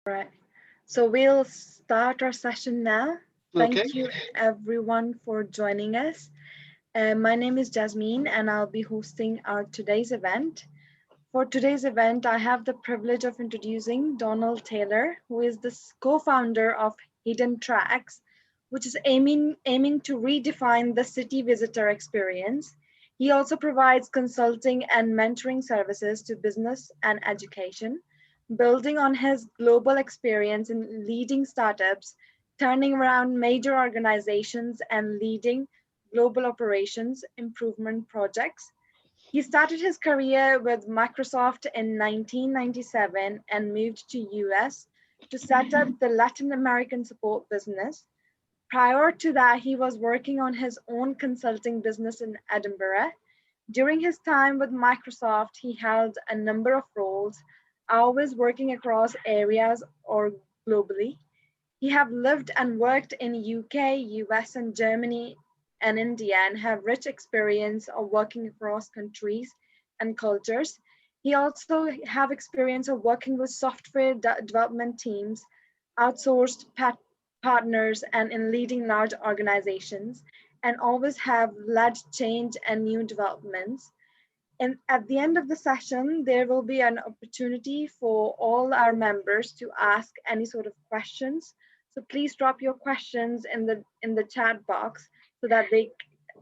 Right. So we'll start our session now. Okay. Thank you everyone for joining us. My name is Jasmeen and I'll be hosting our today's event. For today's event, I have the privilege of introducing Donald Taylor, who is the co-founder of Hidden Trax, which is aiming to redefine the city visitor experience. He also provides consulting and mentoring services to business and education, building on his global experience in leading startups, turning around major organizations, and leading global operations improvement projects. He started his career with Microsoft in 1997 and moved to US to set up the Latin American support business. Prior to that, he was working on his own consulting business in Edinburgh. During his time with Microsoft, he held a number of roles, always working across areas or globally. He have lived and worked in UK, US, and Germany and India and have rich experience of working across countries and cultures. He also have experience of working with software development teams, outsourced partners, and in leading large organizations, and always have led change and new developments. And at the end of the session, there will be an opportunity for all our members to ask any sort of questions. So please drop your questions in the chat box so that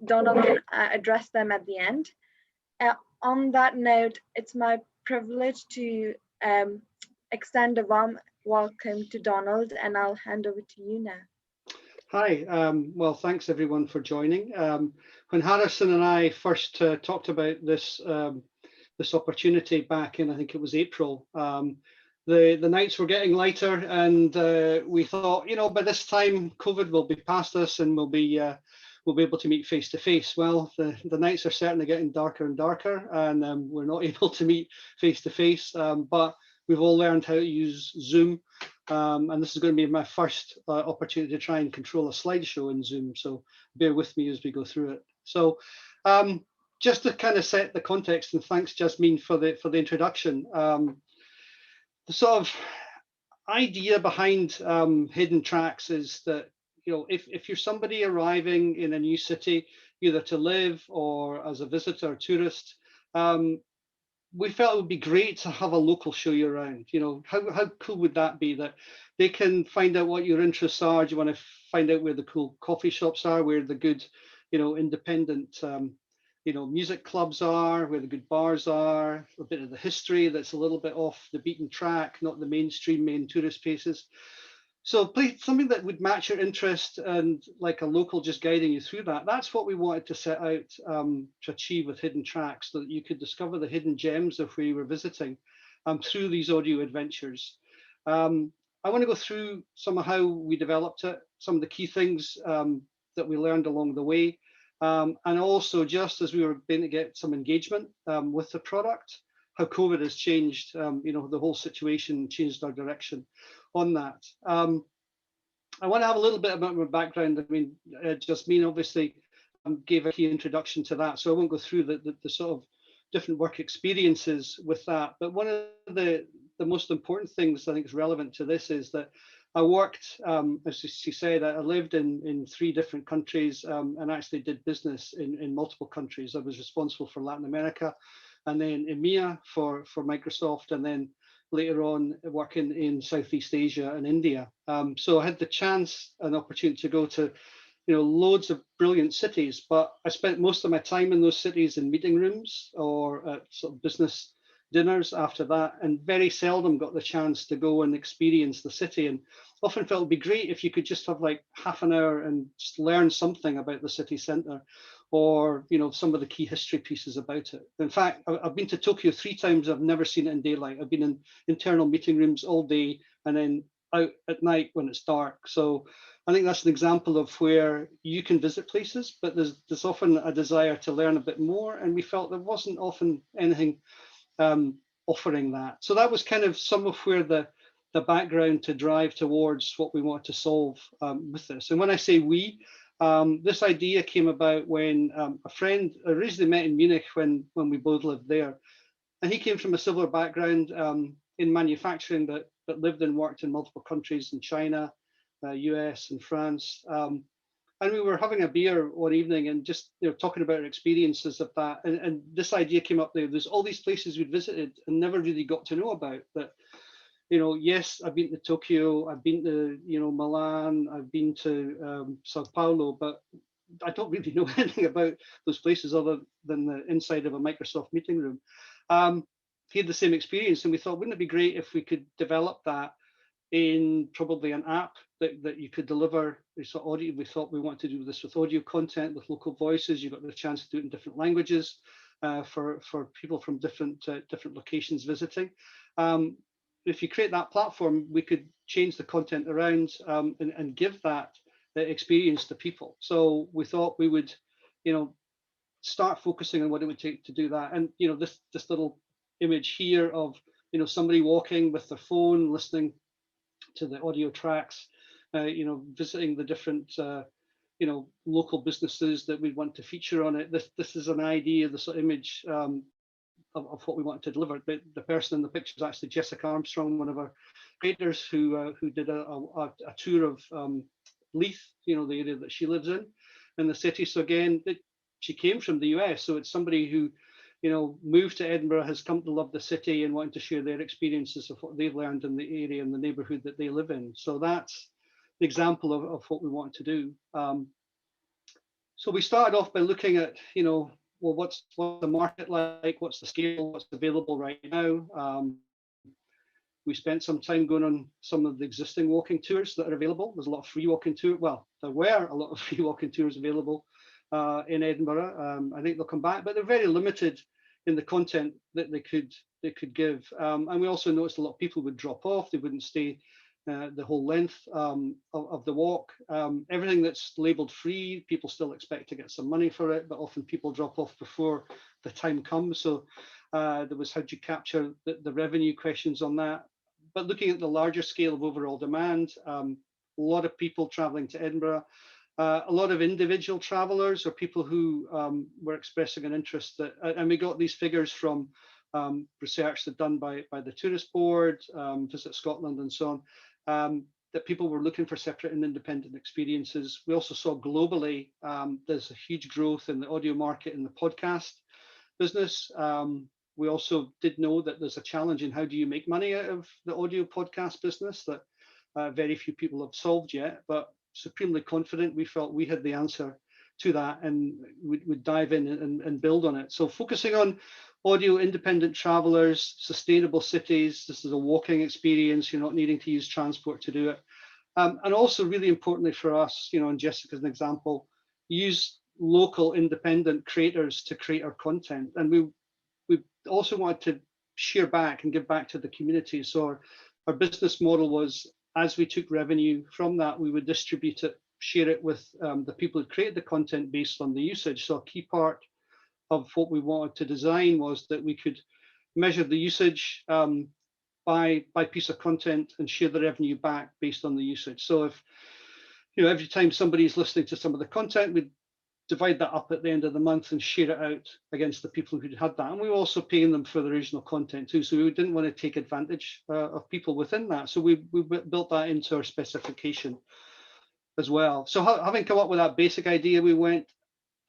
Donald can address them at the end. On that note, it's my privilege to extend a warm welcome to Donald, and I'll hand over to you now. Hi. Well, thanks everyone for joining. When Harrison and I first talked about this opportunity back in, I think it was April, the nights were getting lighter, and we thought, by this time COVID will be past us, and we'll be able to meet face to face. Well, the nights are certainly getting darker and darker, and we're not able to meet face to face. But we've all learned how to use Zoom. And this is going to be my first opportunity to try and control a slideshow in Zoom. So bear with me as we go through it. So just to kind of set the context, and thanks Jasmeen for the introduction. The sort of idea behind Hidden Trax is that, if you're somebody arriving in a new city, either to live or as a visitor or tourist, we felt it would be great to have a local show you around. How cool would that be, that they can find out what your interests are? Do you want to find out where the cool coffee shops are, where the good, independent, music clubs are, where the good bars are, a bit of the history that's a little bit off the beaten track, not the mainstream main tourist places. So please, something that would match your interest, and like a local just guiding you through that. That's what we wanted to set out to achieve with Hidden Trax, so that you could discover the hidden gems of where you were visiting through these audio adventures. I want to go through some of how we developed it, some of the key things that we learned along the way, and also just as we were going to get some engagement with the product, how COVID has changed, the whole situation changed our direction on that. I want to have a little bit about my background. I mean, Jasmeen obviously gave a key introduction to that, so I won't go through the sort of different work experiences with that. But one of the most important things I think is relevant to this is that I worked, as she said, I lived in 3 different countries and actually did business in multiple countries. I was responsible for Latin America, and then EMEA for Microsoft, and then later on working in Southeast Asia and India. So I had the chance and opportunity to go to, loads of brilliant cities, but I spent most of my time in those cities in meeting rooms or at sort of business dinners after that, and very seldom got the chance to go and experience the city. And often felt it'd be great if you could just have like half an hour and just learn something about the city centre, or some of the key history pieces about it. In fact, I've been to Tokyo 3 times. I've never seen it in daylight. I've been in internal meeting rooms all day and then out at night when it's dark. So I think that's an example of where you can visit places, but there's often a desire to learn a bit more, and we felt there wasn't often anything offering that. So that was kind of some of where the background to drive towards what we wanted to solve with this. And when I say we, this idea came about when a friend originally met in Munich when we both lived there, and he came from a similar background in manufacturing, but but lived and worked in multiple countries in China, US and France. And we were having a beer one evening and just talking about our experiences of that. And this idea came up there. There's all these places we'd visited and never really got to know about. That, yes, I've been to Tokyo, I've been to, Milan, I've been to Sao Paulo, but I don't really know anything about those places other than the inside of a Microsoft meeting room. He had the same experience, and we thought, wouldn't it be great if we could develop that in probably an app that you could deliver sort of audio. We thought we wanted to do this with audio content, with local voices. You got the chance to do it in different languages for people from different locations visiting. If you create that platform, we could change the content around and give that experience to people. So we thought we would, start focusing on what it would take to do that. And this little image here of somebody walking with their phone, listening to the audio tracks, visiting the different local businesses that we want to feature on it. This is an idea, the sort of image of what we want to deliver. The person in the picture is actually Jessica Armstrong, one of our creators, who did a tour of Leith, the area that she lives in the city. So again, she came from the US, so it's somebody who moved to Edinburgh, has come to love the city and wanted to share their experiences of what they've learned in the area and the neighborhood that they live in. So that's the example of what we want to do. So we started off by looking at, well, what's the market like? What's the scale? What's available right now? We spent some time going on some of the existing walking tours that are available. There's a lot of free walking tours. Well, there were a lot of free walking tours available in Edinburgh. I think they'll come back, but they're very limited in the content that they could give. And we also noticed a lot of people would drop off. They wouldn't stay the whole length of the walk. Everything that's labeled free, people still expect to get some money for it, but often people drop off before the time comes. So there was, how do you capture the revenue questions on that? But looking at the larger scale of overall demand, a lot of people traveling to Edinburgh, a lot of individual travelers or people who were expressing an interest that, and we got these figures from research that done by the Tourist Board, Visit Scotland and so on, that people were looking for separate and independent experiences. We also saw globally, there's a huge growth in the audio market in the podcast business. We also did know that there's a challenge in how do you make money out of the audio podcast business that very few people have solved yet, but supremely confident we felt we had the answer to that, and we'd dive in and build on it. So focusing on audio independent travelers, sustainable cities. This is a walking experience. You're not needing to use transport to do it. And also really importantly for us, and Jessica's an example, use local independent creators to create our content. And we also wanted to share back and give back to the community. So our business model was, as we took revenue from that, we would distribute it, share it with the people who create the content based on the usage. So a key part of what we wanted to design was that we could measure the usage by piece of content and share the revenue back based on the usage. So if, every time somebody's listening to some of the content, we'd divide that up at the end of the month and share it out against the people who'd had that. And we were also paying them for the original content too. So we didn't want to take advantage of people within that. So we built that into our specification as well. So having come up with that basic idea, we went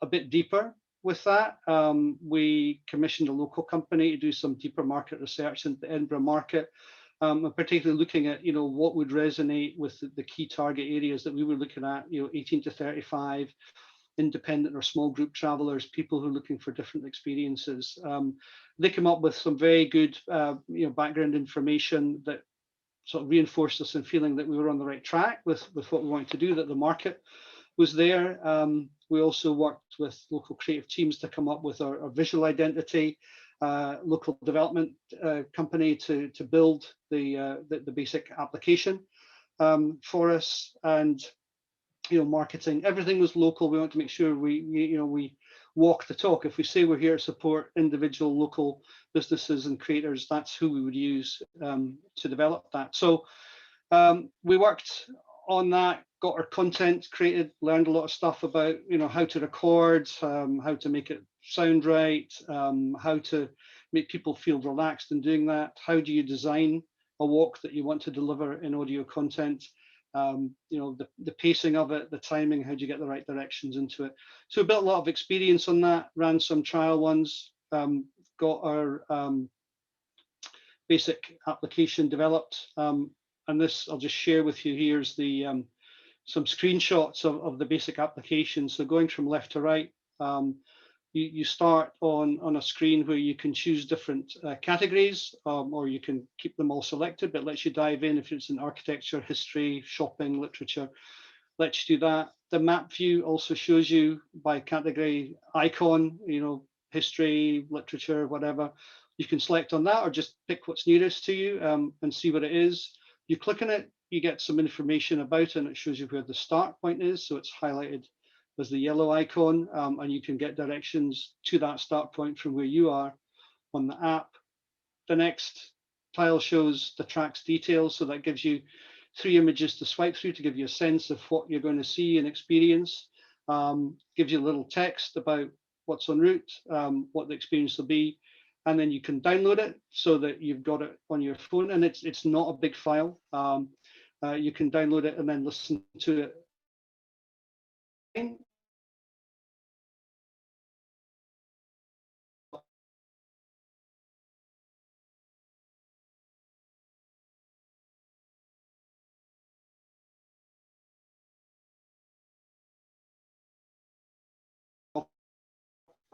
a bit deeper with that. We commissioned a local company to do some deeper market research into the Edinburgh market, and particularly looking at, what would resonate with the key target areas that we were looking at, 18 to 35, independent or small group travelers, people who are looking for different experiences. They come up with some very good, background information that sort of reinforced us in feeling that we were on the right track with what we wanted to do, that the market was there. We also worked with local creative teams to come up with our visual identity, local development company to build the basic application for us, and marketing. Everything was local. We want to make sure we walk the talk. If we say we're here to support individual local businesses and creators, that's who we would use to develop that. So we worked on that, got our content created, learned a lot of stuff about how to record, how to make it sound right, how to make people feel relaxed in doing that. How do you design a walk that you want to deliver in audio content. The pacing of it, the timing, how do you get the right directions into it. So we built a lot of experience on that, ran some trial ones, got our basic application developed. And this I'll just share with you. Here's the some screenshots of the basic application. So going from left to right, you start on a screen where you can choose different categories, or you can keep them all selected, but lets you dive in if it's in architecture, history, shopping, literature, lets you do that. The map view also shows you by category icon, history, literature, whatever. You can select on that or just pick what's nearest to you and see what it is. You click on it, you get some information about it, and it shows you where the start point is. So it's highlighted as the yellow icon, and you can get directions to that start point from where you are on the app. The next tile shows the tracks details. So that gives you 3 images to swipe through to give you a sense of what you're going to see and experience. Gives you a little text about what's en route, what the experience will be. And then you can download it so that you've got it on your phone, and it's not a big file. You can download it and then listen to it.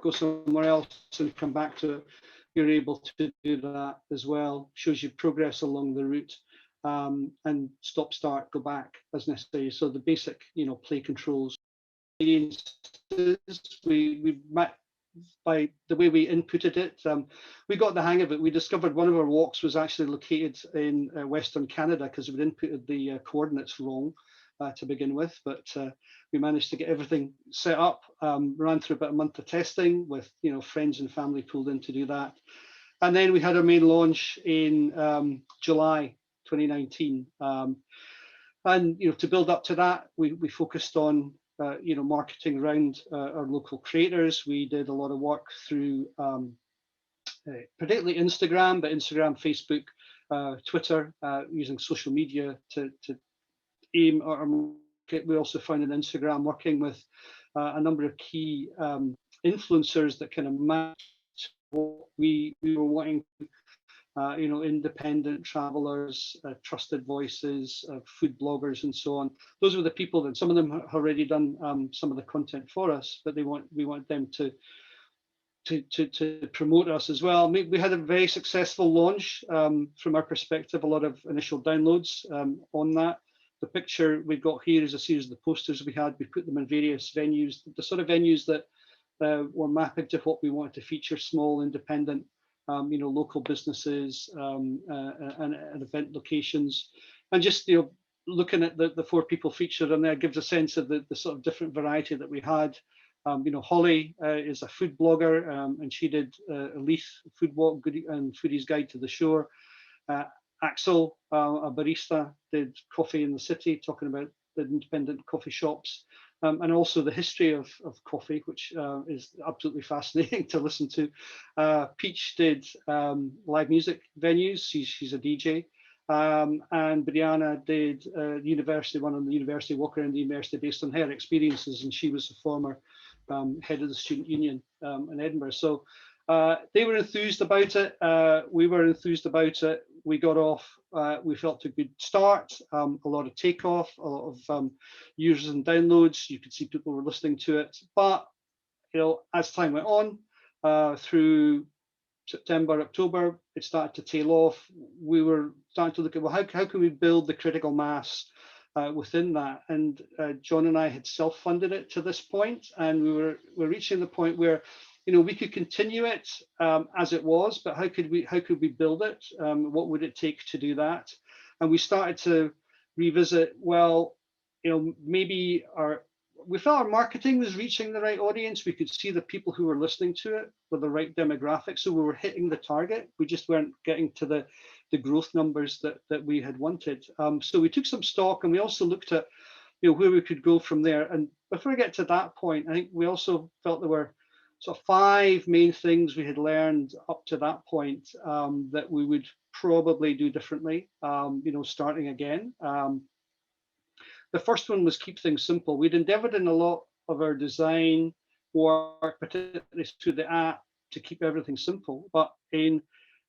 Go somewhere else and come back to it. You're able to do that as well. Shows you progress along the route, and stop, start, go back as necessary. So the basic, play controls. We met by the way we inputted it. We got the hang of it. We discovered one of our walks was actually located in Western Canada because we'd inputted the coordinates wrong to begin with, but we managed to get everything set up. Ran through about a month of testing with friends and family pulled in to do that, and then we had our main launch in July 2019. And to build up to that, we focused on marketing around our local creators. We did a lot of work through particularly Instagram, but Instagram, Facebook, Twitter, using social media to aim our market. We also found in Instagram working with a number of key influencers that kind of matched what we were wanting. Independent travelers, trusted voices, food bloggers, and so on. Those were the people that some of them have already done some of the content for us, but we want them to promote us as well. We had a very successful launch from our perspective. A lot of initial downloads on that. The picture we've got here is a series of the posters we had. We put them in various venues, the sort of venues that were mapping to what we wanted to feature: small, independent, local businesses, and event locations. And just looking at the 4 people featured on there gives a sense of the sort of different variety that we had. Holly is a food blogger, and she did a Leith food walk and Foodie's Guide to the Shore. Axel, a barista, did Coffee in the City, talking about the independent coffee shops, and also the history of coffee, which is absolutely fascinating to listen to. Peach did live music venues. She's a DJ. And Brianna did the university one on the university, walk around the university based on her experiences, and she was a former head of the student union in Edinburgh. So they were enthused about it. We were enthused about it. We got off. We felt a good start. A lot of takeoff, a lot of users and downloads. You could see people were listening to it. But as time went on, through September, October, it started to tail off. We were starting to look at, well, how can we build the critical mass within that? And John and I had self-funded it to this point, and we're reaching the point where we could continue it as it was, but how could we build it? What would it take to do that? And we started to revisit, well, maybe we felt our marketing was reaching the right audience. We could see the people who were listening to it were the right demographic. So we were hitting the target. We just weren't getting to the growth numbers that we had wanted. So we took some stock, and we also looked at where we could go from there. And before we get to that point, I think we also felt there were sort of 5 main things we had learned up to that point that we would probably do differently, starting again. The first one was keep things simple. We'd endeavored in a lot of our design work, particularly through the app, to keep everything simple. But in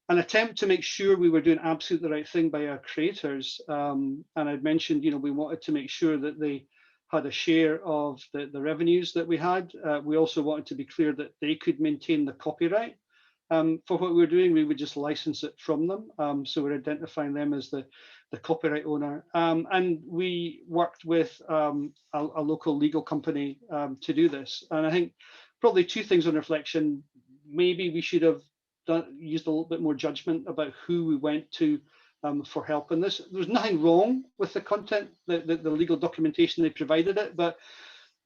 an attempt to make sure we were doing absolutely the right thing by our creators, and I'd mentioned, we wanted to make sure that they had a share of the revenues that we had. We also wanted to be clear that they could maintain the copyright. For what we were doing, we would just license it from them. So we're identifying them as the copyright owner. And we worked with a local legal company to do this. And I think probably two things on reflection. Maybe we should have used a little bit more judgment about who we went to for help in this. There was nothing wrong with the content, the legal documentation they provided it, but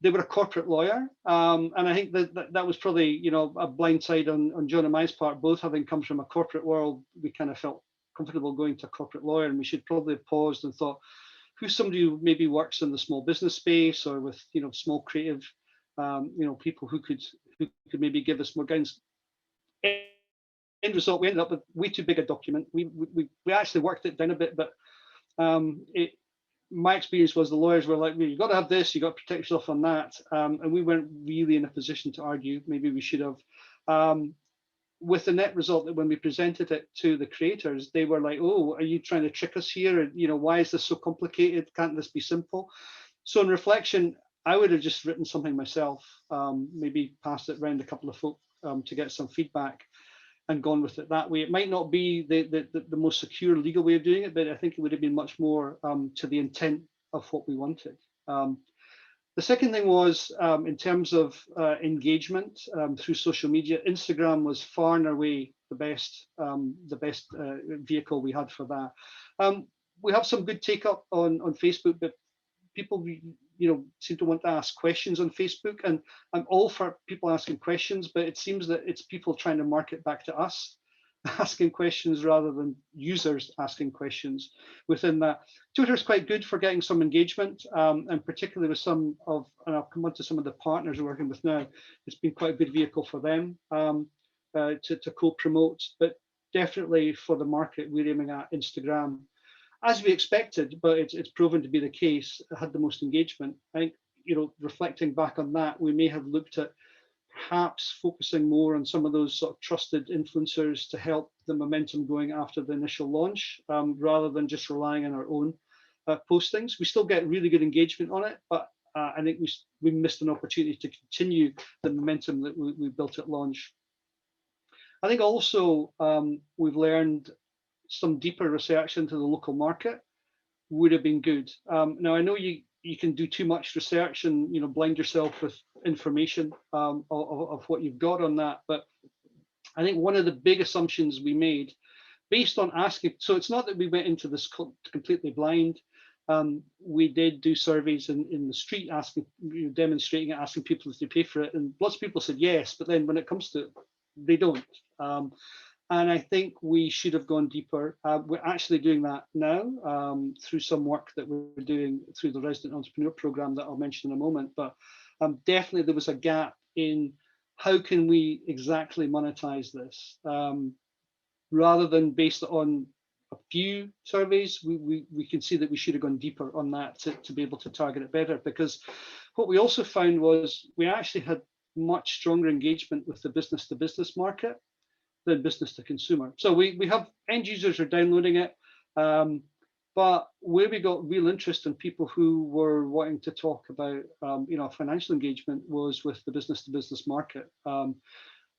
they were a corporate lawyer, and I think that was probably a blind side on John and my part. Both having come from a corporate world, we kind of felt comfortable going to a corporate lawyer, and we should probably have paused and thought, who's somebody who maybe works in the small business space or with small creative people who could maybe give us more guidance. End result, we ended up with way too big a document. We actually worked it down a bit, but my experience was the lawyers were like, you've got to have this, you've got to protect yourself on that. And we weren't really in a position to argue. Maybe we should have. With the net result that when we presented it to the creators, they were like, oh, are you trying to trick us here? Why is this so complicated? Can't this be simple? So in reflection, I would have just written something myself, maybe passed it around a couple of folk to get some feedback and gone with it that way. It might not be the most secure legal way of doing it, but I think it would have been much more to the intent of what we wanted. The second thing was in terms of engagement through social media. Instagram was far and away the best vehicle we had for that. We have some good take up on Facebook, but people seem to want to ask questions on Facebook, and I'm all for people asking questions, but it seems that it's people trying to market back to us asking questions rather than users asking questions within that. Twitter is quite good for getting some engagement, and particularly with some of, and I'll come on to some of the partners we're working with now, it's been quite a good vehicle for them to co-promote, but definitely for the market, we're aiming at Instagram, as we expected, but it's proven to be the case. It had the most engagement. I think, reflecting back on that, we may have looked at perhaps focusing more on some of those sort of trusted influencers to help the momentum going after the initial launch, rather than just relying on our own postings. We still get really good engagement on it, but I think we missed an opportunity to continue the momentum that we built at launch. I think also we've learned some deeper research into the local market would have been good. Now I know you can do too much research and blind yourself with information of what you've got on that, but I think one of the big assumptions we made based on asking, so it's not that we went into this completely blind. We did do surveys in the street, asking, demonstrating it, asking people if they pay for it, and lots of people said yes, but then when it comes to it, they don't. And I think we should have gone deeper. We're actually doing that now through some work that we're doing through the Resident Entrepreneur Program that I'll mention in a moment. But definitely there was a gap in how can we exactly monetize this? Rather than based on a few surveys, we can see that we should have gone deeper on that to be able to target it better. Because what we also found was we actually had much stronger engagement with the business to business market than business to consumer. So we have end users are downloading it, but where we got real interest in people who were wanting to talk about financial engagement was with the business to business market. And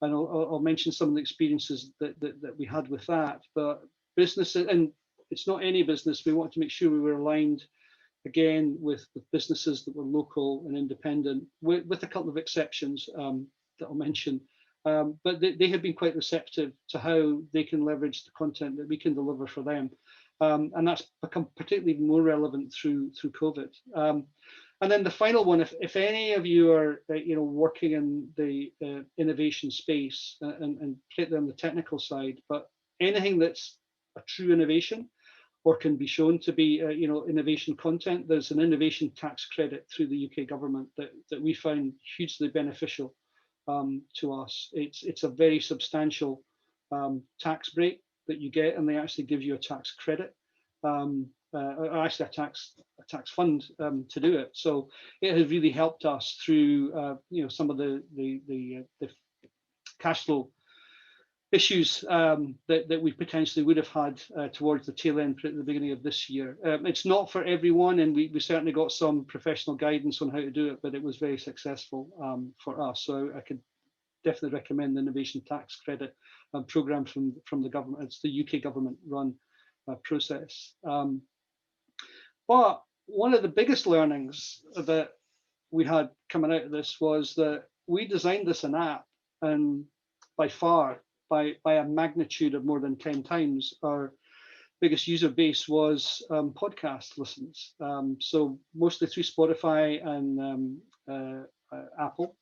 I'll mention some of the experiences that we had with that. But businesses, and it's not any business, we want to make sure we were aligned again with businesses that were local and independent, with a couple of exceptions that I'll mention. But they have been quite receptive to how they can leverage the content that we can deliver for them. And that's become particularly more relevant through COVID. And then the final one, if any of you are working in the innovation space, and particularly on the technical side, but anything that's a true innovation or can be shown to be innovation content, there's an innovation tax credit through the UK government that we found hugely beneficial to us. It's a very substantial tax break that you get, and they actually give you a tax credit, or actually a tax fund to do it. So it has really helped us through some of the cash flow issues that we potentially would have had towards the tail end at the beginning of this year. It's not for everyone, and we certainly got some professional guidance on how to do it, but it was very successful for us. So I could definitely recommend the Innovation Tax Credit program from the government. It's the UK government run process. But one of the biggest learnings that we had coming out of this was that we designed this an app, and by far, by a magnitude of more than 10 times, our biggest user base was podcast listens. So mostly through Spotify and Apple,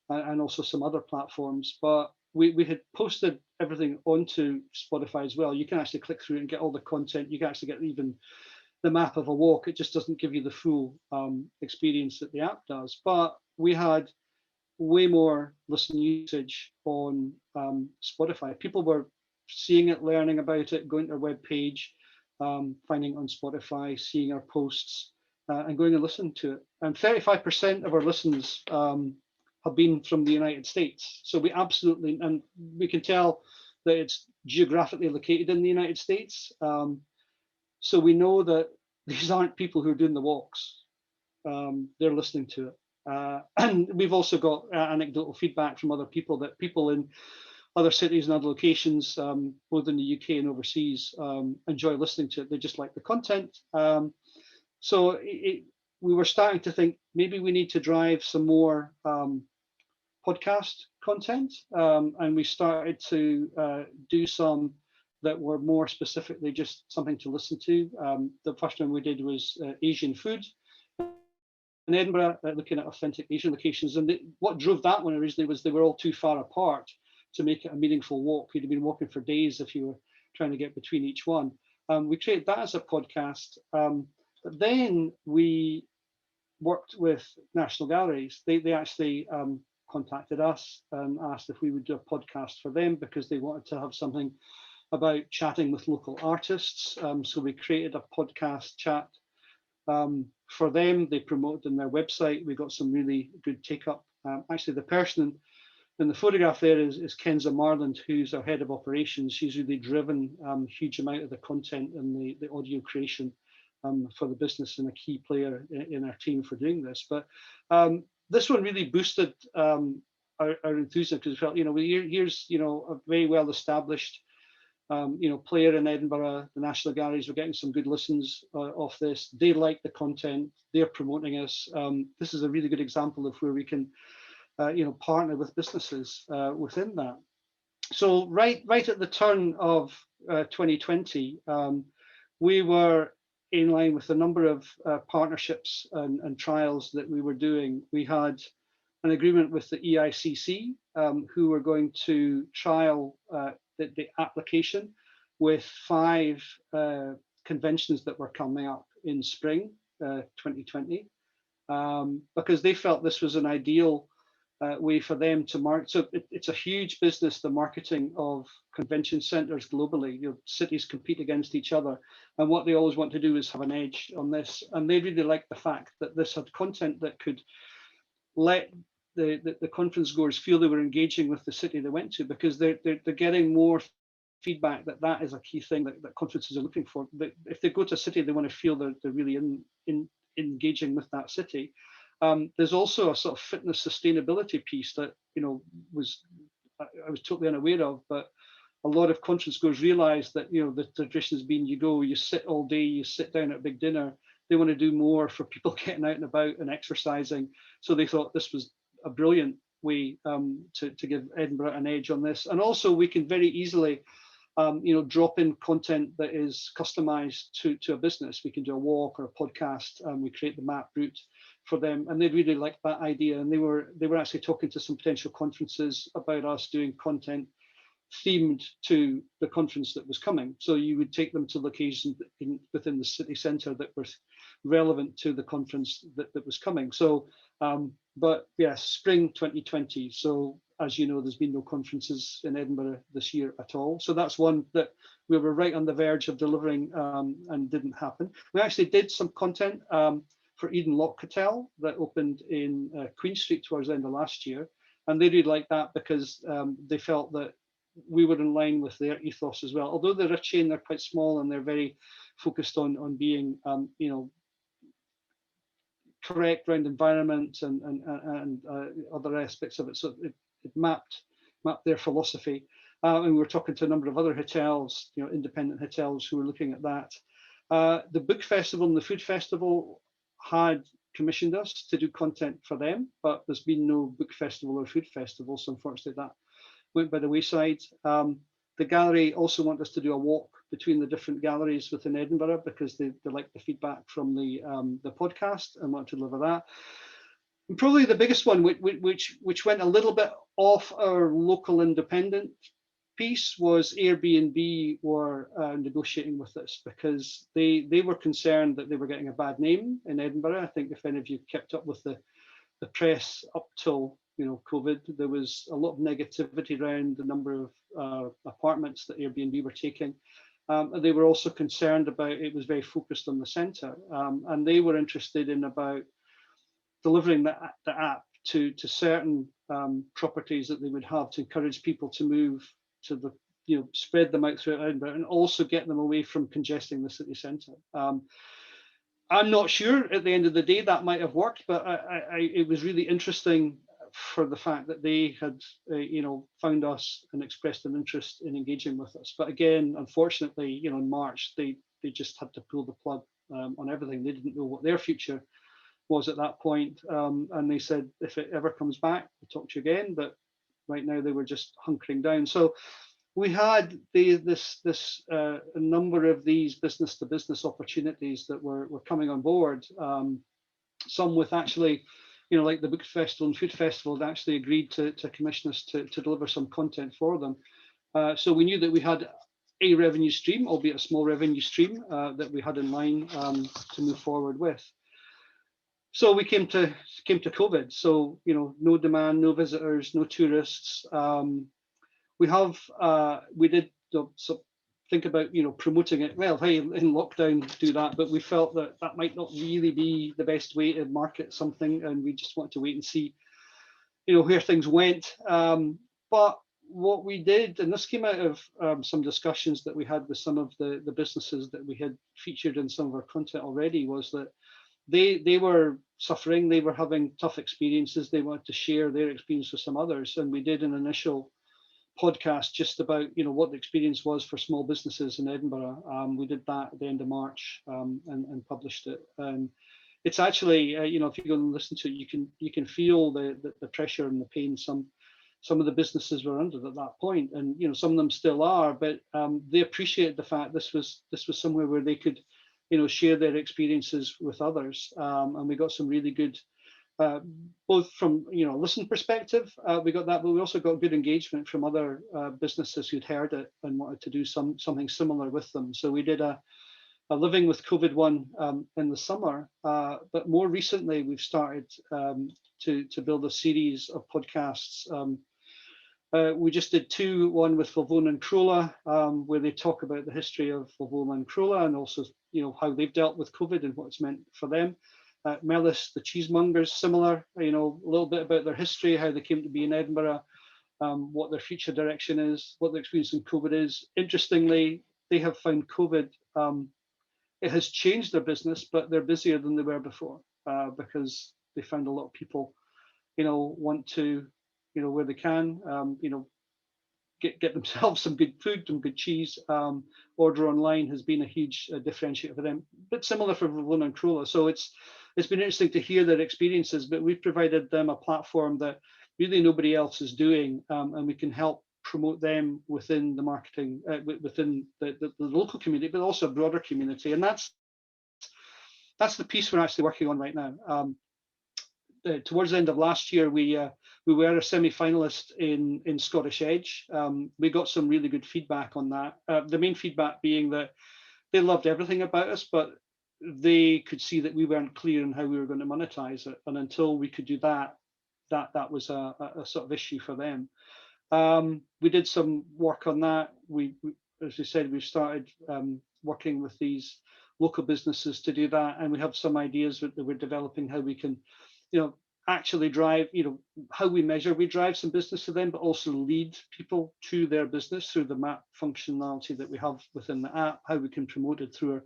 and also some other platforms. But we had posted everything onto Spotify as well. You can actually click through and get all the content. You can actually get even the map of a walk. It just doesn't give you the full experience that the app does. But we had way more listen usage on Spotify. People were seeing it, learning about it, going to our web page, finding it on Spotify, seeing our posts, and going and listening to it. And 35% of our listens have been from the United States. So we absolutely, and we can tell that it's geographically located in the United States. So we know that these aren't people who are doing the walks. They're listening to it. And we've also got anecdotal feedback from other people that people in other cities and other locations, both in the UK and overseas, enjoy listening to it. They just like the content. So we were starting to think maybe we need to drive some more podcast content. And we started to do some that were more specifically just something to listen to. The first one we did was Asian food in Edinburgh, looking at authentic Asian locations. And what drove that one originally was they were all too far apart to make it a meaningful walk. You'd have been walking for days if you were trying to get between each one. We created that as a podcast. But then we worked with National Galleries. They actually contacted us and asked if we would do a podcast for them because they wanted to have something about chatting with local artists. So we created a podcast chat for them. They promoted on their website. We got some really good take up. Actually, the person in the photograph there is Kenza Marland, who's our head of operations. She's really driven a huge amount of the content and the audio creation for the business, and a key player in our team for doing this. But this one really boosted our enthusiasm because we felt, here's a very well established player in Edinburgh. The National Galleries were getting some good listens off this. They like the content. They're promoting us. This is a really good example of where we can, partner with businesses within that. So right at the turn of 2020, we were in line with a number of partnerships and trials that we were doing. We had an agreement with the EICC, who were going to trial the application with 5 conventions that were coming up in spring 2020, because they felt this was an ideal way for them to market. So it's a huge business, the marketing of convention centres globally. Cities compete against each other, and what they always want to do is have an edge on this. And they really liked the fact that this had content that could let the conference goers feel they were engaging with the city they went to, because they're getting more feedback that is a key thing that conferences are looking for. That if they go to a city, they want to feel they're really in engaging with that city. There's also a sort of fitness sustainability piece that I was totally unaware of, but a lot of conference goers realize that the tradition has been you sit all day, you sit down at a big dinner. They want to do more for people getting out and about and exercising. So they thought this was a brilliant way to give Edinburgh an edge on this. And also we can very easily drop in content that is customized to a business. We can do a walk or a podcast, and we create the map route for them, and they really liked that idea. And they were actually talking to some potential conferences about us doing content themed to the conference that was coming. So you would take them to locations within the city centre that were relevant to the conference that was coming. So, but yes, spring 2020. So as you know, there's been no conferences in Edinburgh this year at all. So that's one that we were right on the verge of delivering and didn't happen. We actually did some content for Eden Lock Hotel that opened in Queen Street towards the end of last year. And they really liked that because they felt that we were in line with their ethos as well. Although they're a chain, they're quite small and they're very focused on being, you know, correct around environment and other aspects of it. So it mapped their philosophy. And we were talking to a number of other hotels, you know, independent hotels who were looking at that. The book festival and the food festival had commissioned us to do content for them, but there's been no book festival or food festival, so unfortunately that went by the wayside. The gallery also want us to do a walk between the different galleries within Edinburgh because they like the feedback from the podcast and want to deliver that. And probably the biggest one, which went a little bit off our local independent piece, was Airbnb were negotiating with us because they were concerned that they were getting a bad name in Edinburgh. I think if any of you kept up with the press up till, you know, COVID, there was a lot of negativity around the number of apartments that Airbnb were taking. They were also concerned about it was very focused on the centre, and they were interested in about delivering the app to certain properties that they would have to encourage people to move to the, you know, spread them out throughout Edinburgh and also get them away from congesting the city centre. I'm not sure at the end of the day that might have worked, but it was really interesting for the fact that they had, you know, found us and expressed an interest in engaging with us. But again, unfortunately, you know, in March, they just had to pull the plug on everything. They didn't know what their future was at that point. And they said, if it ever comes back, we'll talk to you again. But right now they were just hunkering down. So we had this number of these business to business opportunities that were coming on board. Some with actually, you know, like the book festival and food festival had actually agreed to commission us to deliver some content for them. So we knew that we had a revenue stream, albeit a small revenue stream, that we had in line to move forward with. So we came to COVID. So, you know, no demand, no visitors, no tourists. We did so think about, you know, promoting it. Well, hey, in lockdown, do that, but we felt that might not really be the best way to market something, and we just wanted to wait and see, you know, where things went. But what we did, and this came out of some discussions that we had with some of the businesses that we had featured in some of our content already, was that they were suffering, they were having tough experiences, they wanted to share their experience with some others, and we did an initial podcast just about, you know, what the experience was for small businesses in Edinburgh. We did that at the end of March and published it. And it's actually, you know, if you go and listen to it, you can feel the pressure and the pain some of the businesses were under at that point, and you know, some of them still are, but they appreciated the fact this was somewhere where they could, you know, share their experiences with others, and we got some really good. Both from, you know, listen perspective, we got that, but we also got good engagement from other businesses who'd heard it and wanted to do something similar with them. So we did a Living with COVID one in the summer, but more recently we've started to build a series of podcasts. We just did one with Lavona and Crola, where they talk about the history of Lavona and Crola and also, you know, how they've dealt with COVID and what it's meant for them. Mellis, the cheesemongers, similar, you know, a little bit about their history, how they came to be in Edinburgh, what their future direction is, what their experience in COVID is. Interestingly, they have found COVID, it has changed their business, but they're busier than they were before because they found a lot of people, you know, want to, you know, where they can, you know, get themselves some good food, some good cheese. Order online has been a huge differentiator for them, but similar for Lavona and Crola. So it's been interesting to hear their experiences, but we've provided them a platform that really nobody else is doing, and we can help promote them within the marketing, within the local community, but also a broader community. And that's the piece we're actually working on right now. Towards the end of last year, we we were a semi-finalist in Scottish Edge. We got some really good feedback on that. The main feedback being that they loved everything about us, but they could see that we weren't clear on how we were going to monetize it. And until we could do that, that was a sort of issue for them. We did some work on that. We as we said, we've started working with these local businesses to do that, and we have some ideas that we're developing how we can, actually drive, how we measure, we drive some business to them, but also lead people to their business through the map functionality that we have within the app, how we can promote it through our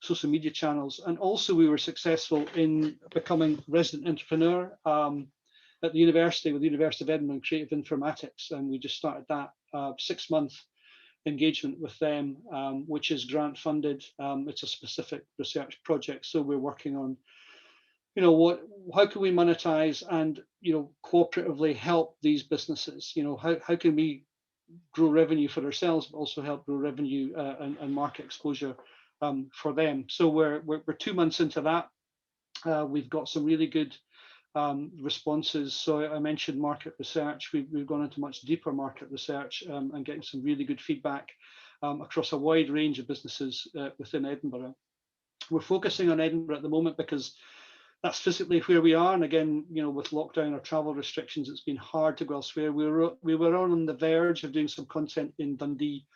social media channels. And also we were successful in becoming resident entrepreneur at the university, with the University of Edinburgh, in creative informatics. And we just started that 6-month engagement with them, which is grant funded. It's a specific research project. So we're working on, how can we monetize and, cooperatively help these businesses? How can we grow revenue for ourselves, but also help grow revenue and market exposure for them? So we're 2 months into that. We've got some really good responses. So I mentioned market research. We've gone into much deeper market research and getting some really good feedback across a wide range of businesses within Edinburgh. We're focusing on Edinburgh at the moment because that's physically where we are. And again, with lockdown or travel restrictions, it's been hard to go elsewhere. We were on the verge of doing some content in Dundee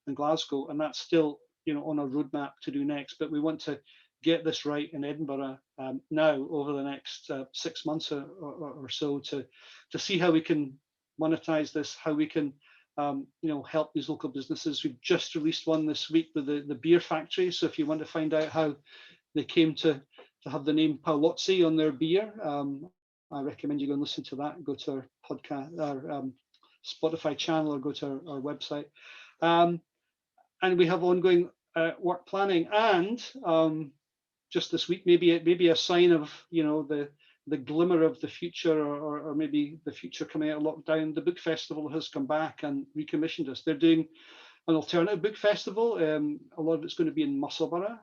and Glasgow, and that's still, on our roadmap to do next. But we want to get this right in Edinburgh now over the next 6 months or so to see how we can monetize this, how we can help these local businesses. We've just released one this week with the beer factory. So if you want to find out how they came to have the name Paolozzi on their beer, I recommend you go and listen to that. Go to our podcast, our Spotify channel, or go to our website. And we have ongoing work planning, and just this week, maybe a sign of the glimmer of the future, or maybe the future coming out of lockdown. The book festival has come back and recommissioned us. They're doing an alternative book festival. A lot of it's going to be in Musselburgh.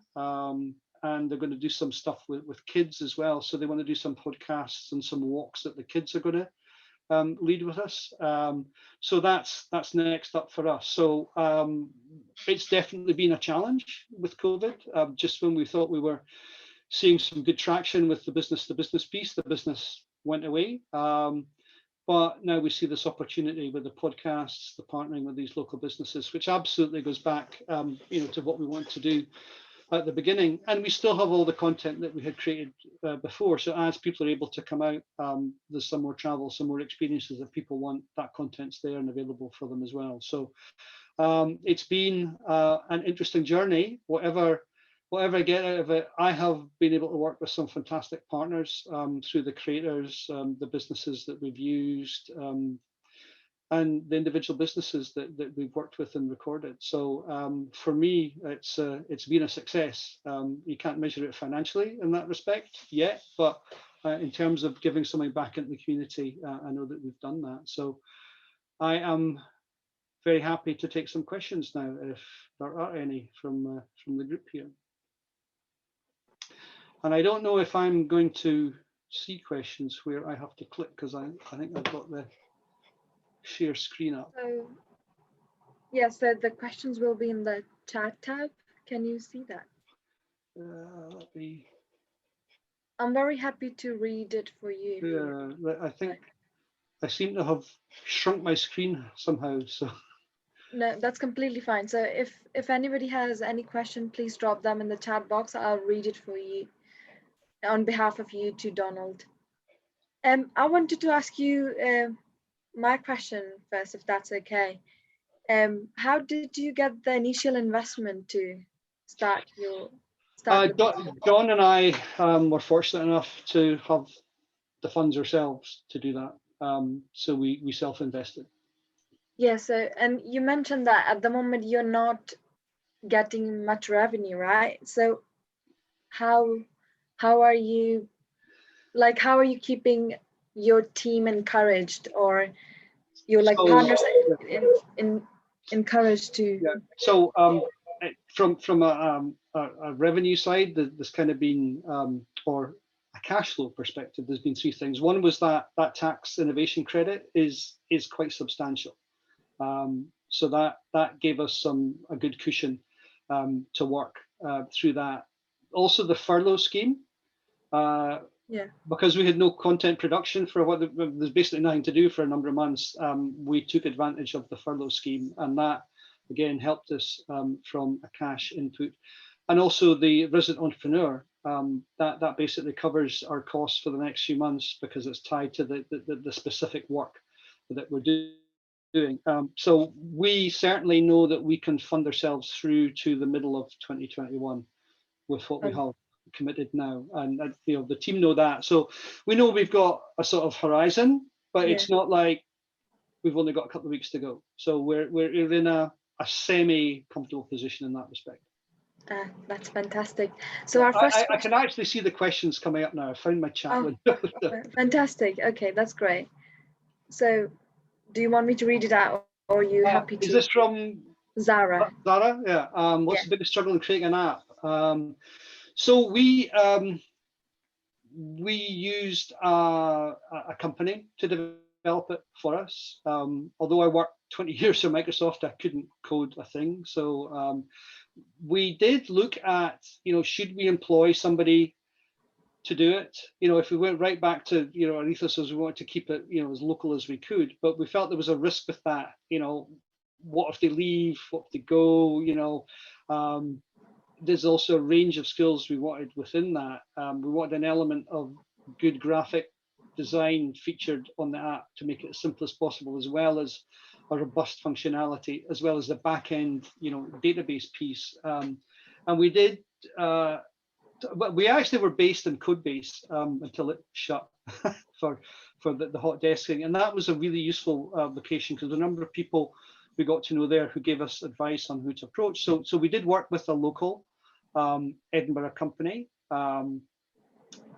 And they're going to do some stuff with kids as well. So they want to do some podcasts and some walks that the kids are going to lead with us. So that's next up for us. So it's definitely been a challenge with COVID. Just when we thought we were seeing some good traction with the business piece, the business went away. But now we see this opportunity with the podcasts, the partnering with these local businesses, which absolutely goes back to what we want to do at the beginning. And we still have all the content that we had created before. So as people are able to come out, there's some more travel, some more experiences that people want. That content's there and available for them as well. So it's been an interesting journey. Whatever I get out of it, I have been able to work with some fantastic partners through the creators, the businesses that we've used, and the individual businesses that we've worked with and recorded. So for me, it's been a success. You can't measure it financially in that respect yet, but in terms of giving something back into the community, I know that we've done that. So I am very happy to take some questions now, if there are any from the group here. And I don't know if I'm going to see questions where I have to click, because I think I've got the share screen up. So yes, the questions will be in the chat tab. Can you see that? Let me. I'm very happy to read it for you. Yeah, I think I seem to have shrunk my screen somehow. So no, that's completely fine. So if anybody has any question, please drop them in the chat box. I'll read it for you on behalf of you to Donald. I wanted to ask you my question first, if that's okay. How did you get the initial investment to start your John and I were fortunate enough to have the funds ourselves to do that. So we self-invested. Yeah, so and you mentioned that at the moment you're not getting much revenue, right? So how are you keeping your team encouraged, or your partners encouraged to? Yeah. So from a revenue side, there's kind of been or a cash flow perspective, there's been three things. One was that tax innovation credit is quite substantial. So that gave us a good cushion to work through that. Also, the furlough scheme, because we had no content production for there's basically nothing to do for a number of months. We took advantage of the furlough scheme, and that again helped us from a cash input. And also the resident entrepreneur, that basically covers our costs for the next few months because it's tied to the specific work that we're doing. So we certainly know that we can fund ourselves through to the middle of 2021 with what we have committed now, and the team know that. So we know we've got a sort of horizon, but it's not like we've only got a couple of weeks to go. So we're in a semi-comfortable position in that respect. That's fantastic. So our first I can actually see the questions coming up now. I found my chat window. Fantastic. Okay, that's great. So do you want me to read it out, or are you happy to? Is this from Zara? Zara, yeah. What's the biggest struggle in creating an app? So we used a company to develop it for us. Although I worked 20 years for Microsoft, I couldn't code a thing. So we did look at, should we employ somebody to do it? If we went right back to, our ethos was we wanted to keep it, as local as we could, but we felt there was a risk with that. What if they leave? What if they go? There's also a range of skills we wanted within that. We wanted an element of good graphic design featured on the app to make it as simple as possible, as well as a robust functionality, as well as the back end, database piece. And we did, but we actually were based in Codebase until it shut for the hot desking, and that was a really useful location because a number of people we got to know there who gave us advice on who to approach. So we did work with a local Edinburgh company.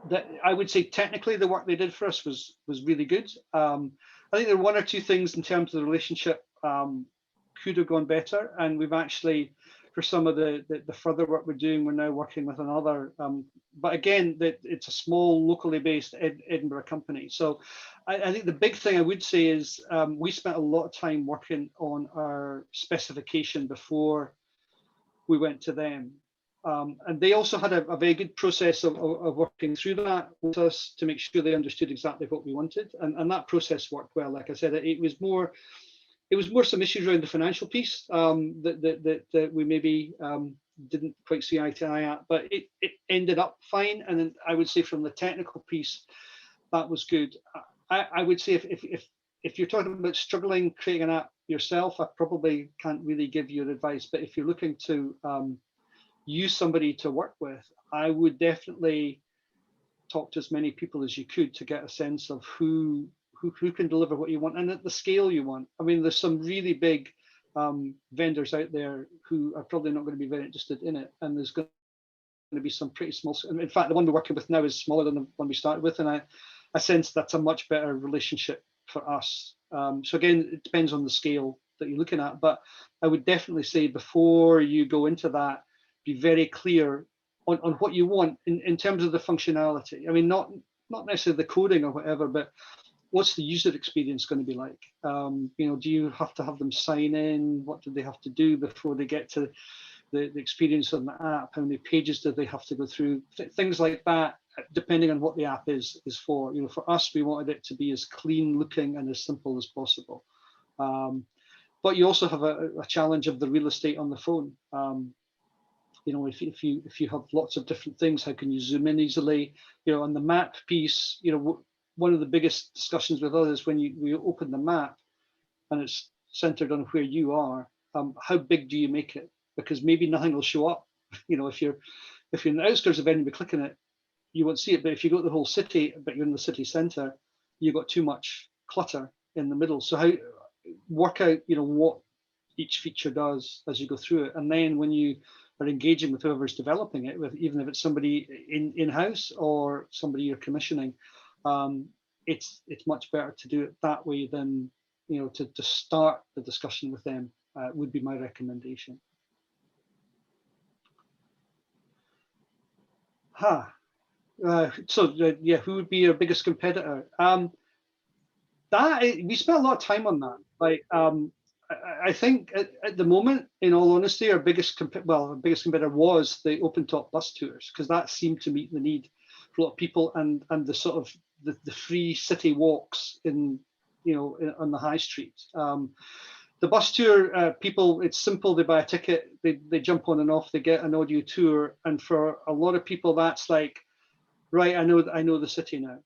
That I would say technically the work they did for us was really good. I think there were one or two things in terms of the relationship could have gone better, and we've actually, for some of the further work we're doing, we're now working with another. But again, it's a small, locally based Edinburgh company. So I think the big thing I would say is we spent a lot of time working on our specification before we went to them. And they also had a very good process of working through that with us to make sure they understood exactly what we wanted. And that process worked well. Like I said, it was more some issues around the financial piece that we maybe didn't quite see eye to eye at, but it ended up fine. And then I would say from the technical piece, that was good. I would say if you're talking about struggling creating an app yourself, I probably can't really give you advice. But if you're looking to use somebody to work with, I would definitely talk to as many people as you could to get a sense of who can deliver what you want and at the scale you want. I mean, there's some really big vendors out there who are probably not going to be very interested in it, and there's going to be some pretty small. In fact, the one we're working with now is smaller than the one we started with, and I sense that's a much better relationship for us. So again, it depends on the scale that you're looking at, but I would definitely say before you go into that, be very clear on what you want in terms of the functionality. I mean, not necessarily the coding or whatever, but what's the user experience going to be like? Do you have to have them sign in? What do they have to do before they get to the experience on the app? How many pages do they have to go through? Things like that, depending on what the app is for. For us, we wanted it to be as clean looking and as simple as possible. But you also have a challenge of the real estate on the phone. If you have lots of different things, how can you zoom in easily? On the map piece, one of the biggest discussions with others when you open the map and it's centered on where you are, how big do you make it? Because maybe nothing will show up. If you're in the outskirts of Edinburgh, clicking it, you won't see it. But if you go to the whole city, but you're in the city centre, you've got too much clutter in the middle. So how work out, what each feature does as you go through it, and then when you are engaging with whoever's developing it, even if it's somebody in-house or somebody you're commissioning, it's much better to do it that way than to start the discussion with them. Would be my recommendation. Yeah, who would be our biggest competitor? We spent a lot of time on that. Like, I think at the moment, in all honesty, our biggest competitor was the open top bus tours, because that seemed to meet the need for a lot of people, and the sort of the free city walks on the high street. The bus tour people, it's simple. They buy a ticket, they jump on and off, they get an audio tour, and for a lot of people, that's like, right, I know the city now.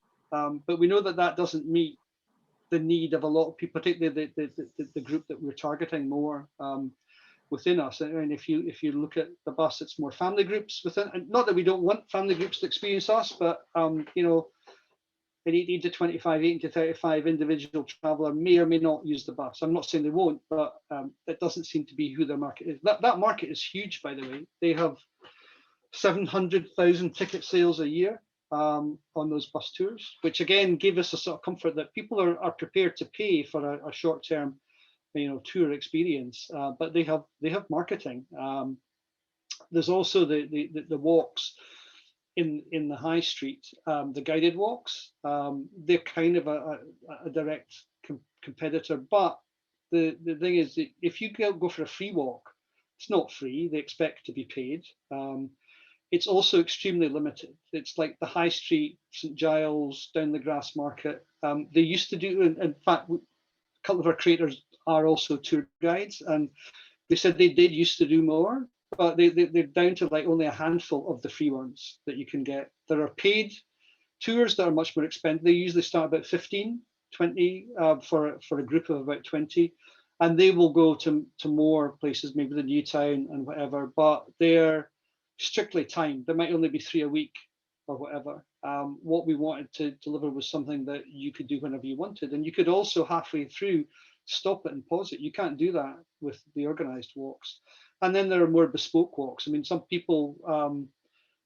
But we know that doesn't meet the need of a lot of people, particularly the group that we're targeting more within us. And if you look at the bus, it's more family groups within. And not that we don't want family groups to experience us, but an 18 to 25, 18 to 35 individual traveller may or may not use the bus. I'm not saying they won't, but it doesn't seem to be who their market is. That market is huge, by the way. They have 700,000 ticket sales a year on those bus tours, which again gave us a sort of comfort that people are prepared to pay for a short-term, tour experience. But they have marketing. There's also the walks in the high street, the guided walks. They're kind of a direct competitor, but the thing is that if you go for a free walk, it's not free. They expect to be paid. It's also extremely limited. It's like the high street, St Giles, down the Grassmarket. They used to do, in fact, a couple of our creators are also tour guides, and they said they did used to do more, but they're down to like only a handful of the free ones that you can get. There are paid tours that are much more expensive. They usually start about 15, 20 for a group of about 20, and they will go to more places, maybe the New Town and whatever, but they're strictly timed. There might only be 3 a week or whatever. What we wanted to deliver was something that you could do whenever you wanted, and you could also halfway through stop it and pause it. You can't do that with the organized walks. And then there are more bespoke walks. I mean, some people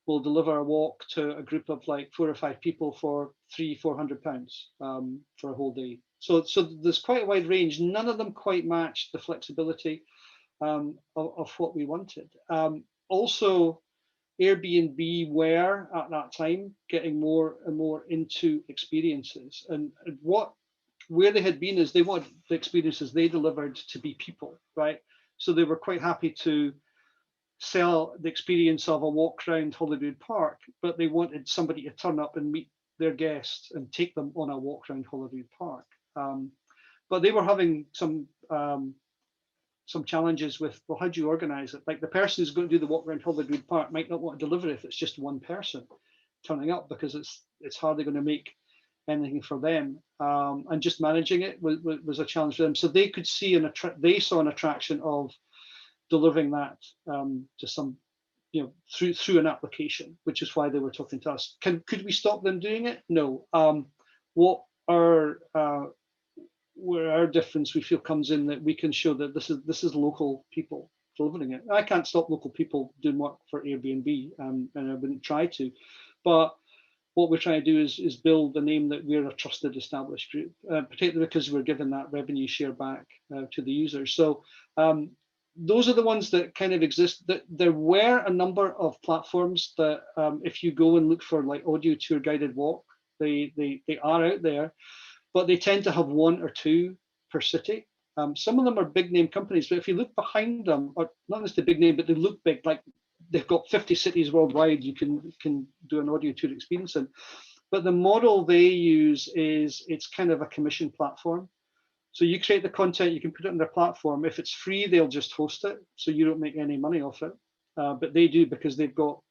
will deliver a walk to a group of like 4 or 5 people for £300-400 for a whole day. So there's quite a wide range. None of them quite match the flexibility of what we wanted. Also, Airbnb were at that time getting more and more into experiences, and where they had been is they wanted the experiences they delivered to be people, right? So they were quite happy to sell the experience of a walk around Holyrood Park, but they wanted somebody to turn up and meet their guests and take them on a walk around Holyrood Park. But they were having some challenges with, well, how do you organize it? Like the person who's going to do the walk around Holyrood Park might not want to deliver it if it's just one person turning up, because it's hardly going to make anything for them, and just managing it was a challenge for them. So they could see they saw an attraction of delivering that to some, through an application, which is why they were talking to us. Could we stop them doing it? No. What where our difference we feel comes in that we can show that this is local people delivering it. I can't stop local people doing work for Airbnb, and I wouldn't try to, but what we're trying to do is build the name that we're a trusted established group, particularly because we're giving that revenue share back to the users. So those are the ones that kind of exist. That there were a number of platforms that if you go and look for like audio tour guided walk, they are out there, but they tend to have 1 or 2 per city. Some of them are big name companies, but if you look behind them, or not necessarily big name, but they look big, like they've got 50 cities worldwide you can do an audio tour experience in. But the model they use is it's kind of a commission platform. So you create the content, you can put it on their platform. If it's free, they'll just host it, so you don't make any money off it. But they do, because they've got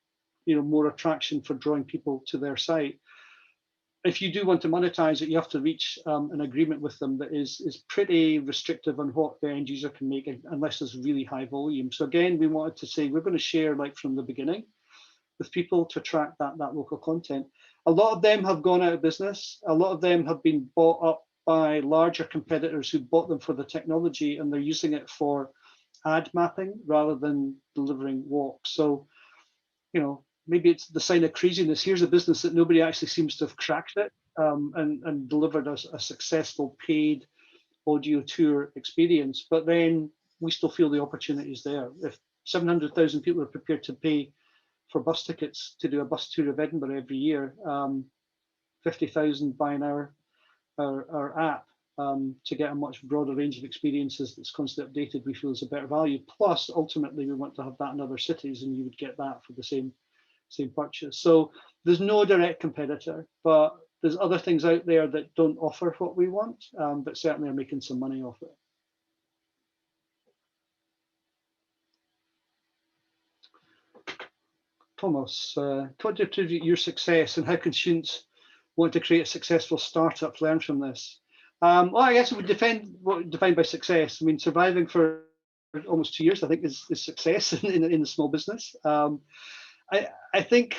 more attraction for drawing people to their site. If you do want to monetize it, you have to reach an agreement with them that is pretty restrictive on what the end user can make, unless there's really high volume. So again, we wanted to say we're going to share like from the beginning with people to attract that local content. A lot of them have gone out of business. A lot of them have been bought up by larger competitors who bought them for the technology, and they're using it for ad mapping rather than delivering walks. So, maybe it's the sign of craziness. Here's a business that nobody actually seems to have cracked it and delivered a successful paid audio tour experience. But then we still feel the opportunity is there. If 700,000 people are prepared to pay for bus tickets to do a bus tour of Edinburgh every year. 50,000 buying our app to get a much broader range of experiences that's constantly updated, we feel is a better value. Plus, ultimately, we want to have that in other cities, and you would get that for the same purchase. So there's no direct competitor, but there's other things out there that don't offer what we want, but certainly are making some money off it. Thomas, talk to your success and how can students want to create a successful startup learn from this? Well, I guess it would depend what defined by success. I mean, surviving for almost 2 years, I think, is success in the small business. I think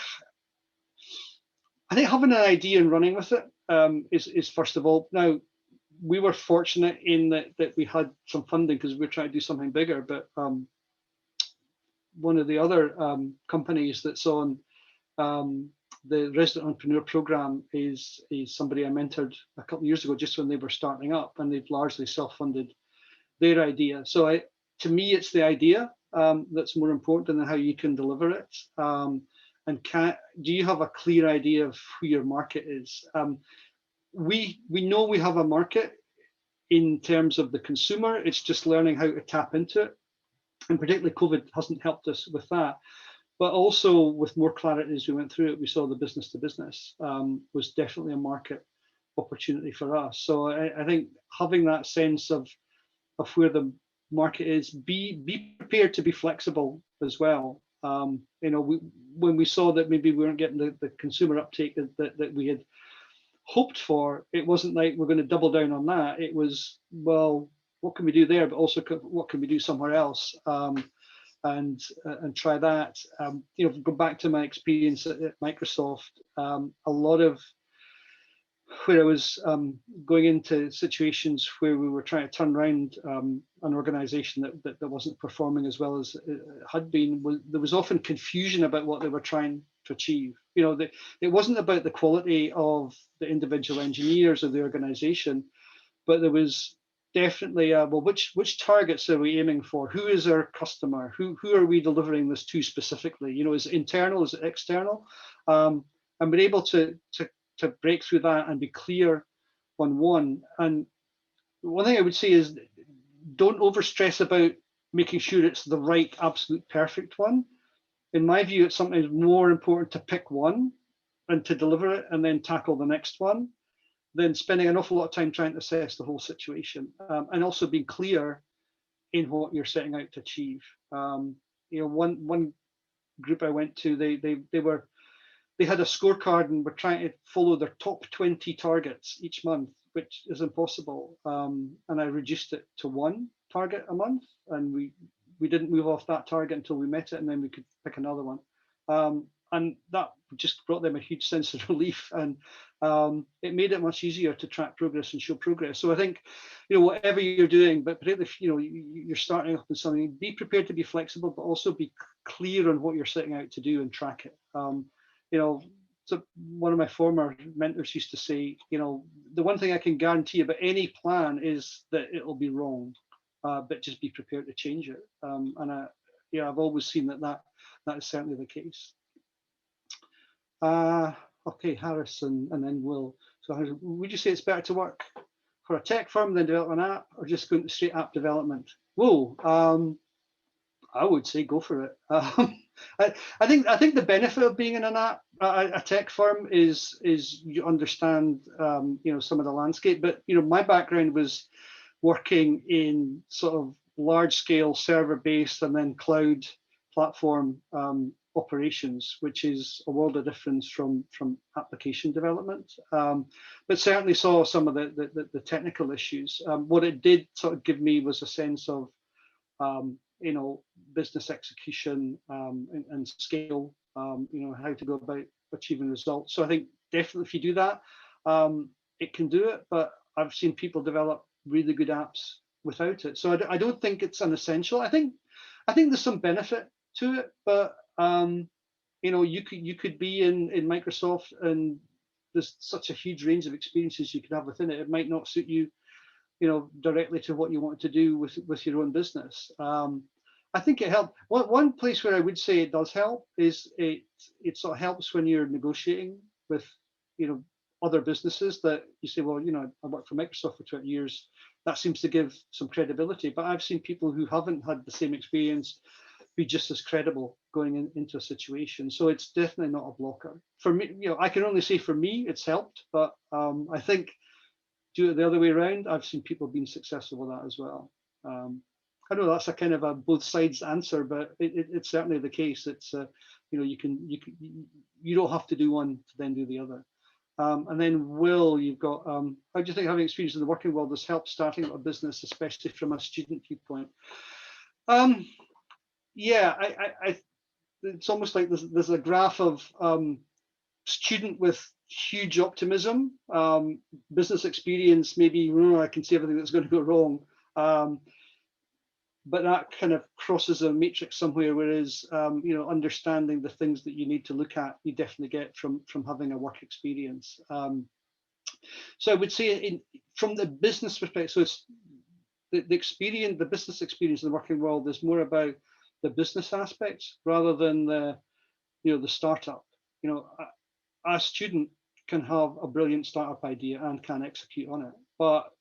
having an idea and running with it is first of all. Now, we were fortunate in that we had some funding because we were trying to do something bigger, but one of the other companies that's on the resident entrepreneur program is somebody I mentored a couple of years ago, just when they were starting up, and they've largely self-funded their idea. So to me, it's the idea that's more important than how you can deliver it. And do you have a clear idea of who your market is? We know we have a market in terms of the consumer. It's just learning how to tap into it. And particularly COVID hasn't helped us with that. But also with more clarity as we went through it, we saw the business to business was definitely a market opportunity for us. So I think having that sense of where the market is, be prepared to be flexible as well. When we saw that maybe we weren't getting the consumer uptake that we had hoped for, it wasn't like we're going to double down on that. It was, well, what can we do there, but also what can we do somewhere else, and try that. Go back to my experience at Microsoft. A lot of where I was going into situations where we were trying to turn around an organization that wasn't performing as well as it had been, there was often confusion about what they were trying to achieve. It wasn't about the quality of the individual engineers or the organization, but there was definitely well, which targets are we aiming for? Who is our customer? Who are we delivering this to specifically? Is it internal? Is it external? And we're able to break through that and be clear on one. And one thing I would say is, don't overstress about making sure it's the right, absolute, perfect one. In my view, it's sometimes more important to pick one and to deliver it and then tackle the next one than spending an awful lot of time trying to assess the whole situation, and also being clear in what you're setting out to achieve. One group I went to, they had a scorecard and were trying to follow their top 20 targets each month, which is impossible. And I reduced it to one target a month, and we didn't move off that target until we met it, and then we could pick another one. And that just brought them a huge sense of relief, and it made it much easier to track progress and show progress. So I think, whatever you're doing, but particularly if you're starting up in something, be prepared to be flexible, but also be clear on what you're setting out to do and track it. So one of my former mentors used to say, the one thing I can guarantee about any plan is that it'll be wrong, but just be prepared to change it. And I've always seen that is certainly the case. Okay, Harrison, and then Will. So would you say it's better to work for a tech firm than develop an app, or just go into straight app development? Whoa, I would say go for it. I think the benefit of being in an app, a tech firm, is you understand some of the landscape. But my background was working in sort of large scale server based and then cloud platform operations, which is a world of difference from application development. But certainly saw some of the technical issues. What it did sort of give me was a sense of business execution and scale, how to go about achieving results. So I think definitely if you do that, it can do it, but I've seen people develop really good apps without it. So I don't think it's an essential. I think there's some benefit to it, but you could be in Microsoft, and there's such a huge range of experiences you could have within it. It might not suit you, directly to what you want to do with your own business. I think it helped. One place where I would say it does help is it sort of helps when you're negotiating with, other businesses that you say, well, I worked for Microsoft for 20 years. That seems to give some credibility. But I've seen people who haven't had the same experience be just as credible going into a situation. So it's definitely not a blocker. For me, I can only say for me, it's helped. But I think do it the other way around. I've seen people being successful with that as well. I know that's a kind of a both sides answer, but it's certainly the case. It's you don't have to do one to then do the other. And then Will, you've got how do you think having experience in the working world has helped starting a business, especially from a student viewpoint? Yeah, it's almost like there's a graph of student with huge optimism, business experience, maybe I can see everything that's going to go wrong. But that kind of crosses a matrix somewhere, whereas understanding the things that you need to look at, you definitely get from having a work experience. So I would say from the business perspective, so it's the experience, the business experience in the working world is more about the business aspects rather than the startup. A student can have a brilliant startup idea and can execute on it, but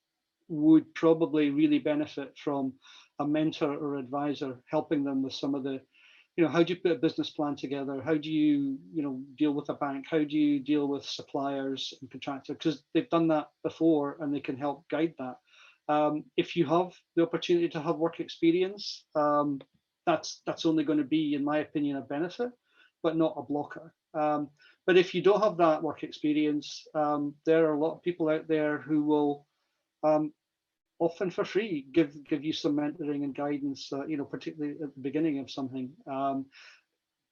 would probably really benefit from a mentor or advisor helping them with some of the, how do you put a business plan together? How do you, deal with a bank? How do you deal with suppliers and contractors? Because they've done that before and they can help guide that. If you have the opportunity to have work experience, that's only going to be, in my opinion, a benefit, but not a blocker. But if you don't have that work experience, there are a lot of people out there who will often for free give you some mentoring and guidance, particularly at the beginning of something.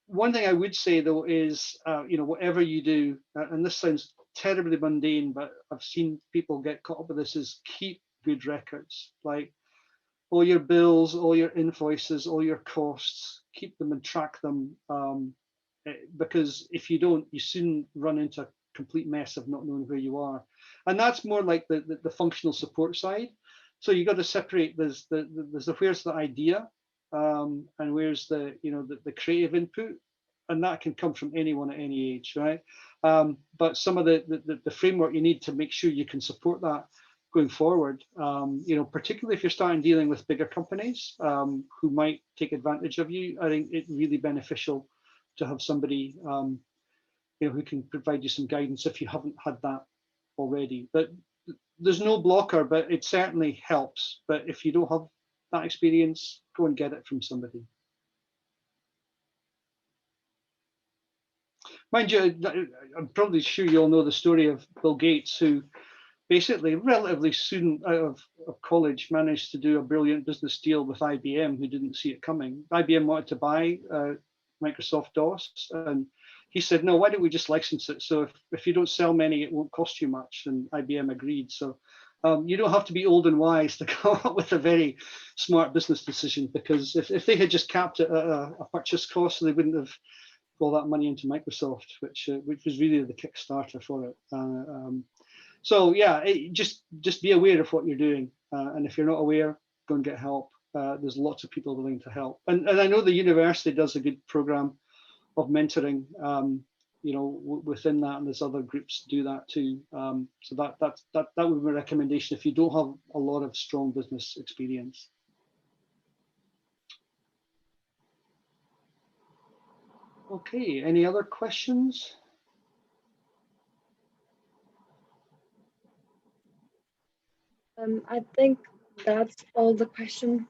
One thing I would say though is, whatever you do, and this sounds terribly mundane, but I've seen people get caught up with this, is keep good records. Like all your bills, all your invoices, all your costs, keep them and track them. Because if you don't, you soon run into a complete mess of not knowing where you are. And that's more like the functional support side. So you got to separate, there's where's the idea, and where's the creative input, and that can come from anyone at any age, right? But some of the framework you need to make sure you can support that going forward, particularly if you're starting dealing with bigger companies who might take advantage of you. I think it's really beneficial to have somebody who can provide you some guidance if you haven't had that already. But there's no blocker, but it certainly helps. But if you don't have that experience, go and get it from somebody. Mind you, I'm probably sure you all know the story of Bill Gates, who basically relatively soon out of college managed to do a brilliant business deal with IBM, who didn't see it coming. IBM wanted to buy Microsoft DOS, and he said, no, why don't we just license it? So if you don't sell many, it won't cost you much. And IBM agreed. So you don't have to be old and wise to come up with a very smart business decision, because if they had just capped it at a purchase cost, they wouldn't have all that money into Microsoft, which was really the Kickstarter for it. So yeah, just be aware of what you're doing. And if you're not aware, go and get help. There's lots of people willing to help. And I know the university does a good program of mentoring, within that, and there's other groups do that too. So that would be my recommendation if you don't have a lot of strong business experience. Okay, any other questions? I think that's all the question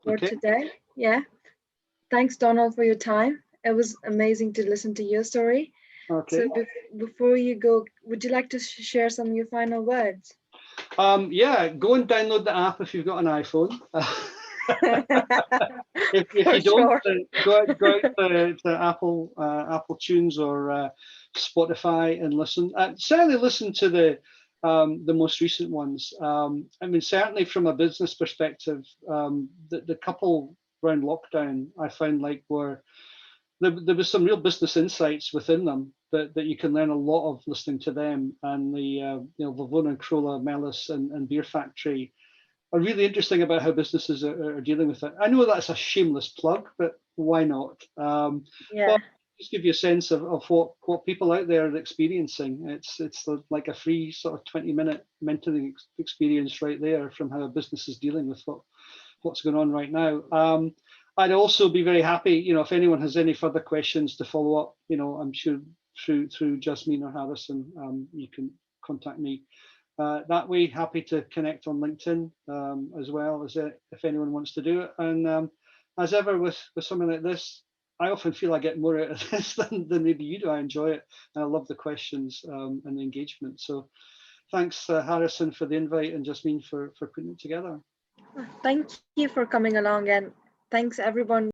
for today. Yeah. Thanks, Donald, for your time. It was amazing to listen to your story. Okay. So before you go, would you like to share some of your final words? Yeah, go and download the app if you've got an iPhone. if you don't, go out to Apple Tunes or Spotify and listen. Certainly listen to the most recent ones. I mean, certainly from a business perspective, the couple around lockdown, I found like there was some real business insights within them that you can learn a lot of listening to them. And the Vavona and Crolla, Mellis and Beer Factory really interesting about how businesses are dealing with it. I know that's a shameless plug, but why not? Yeah. Just give you a sense of what people out there are experiencing. It's like a free sort of 20-minute mentoring experience right there from how a business is dealing with what's going on right now. I'd also be very happy, if anyone has any further questions to follow up, I'm sure through Jasmeen or Harrison, you can contact me that way. Happy to connect on LinkedIn as well as if anyone wants to do it. And as ever with something like this, I often feel I get more out of this than maybe you do. I enjoy it, and I love the questions and the engagement. So thanks, Harrison, for the invite, and Jasmeen for putting it together. Thank you for coming along, and thanks everyone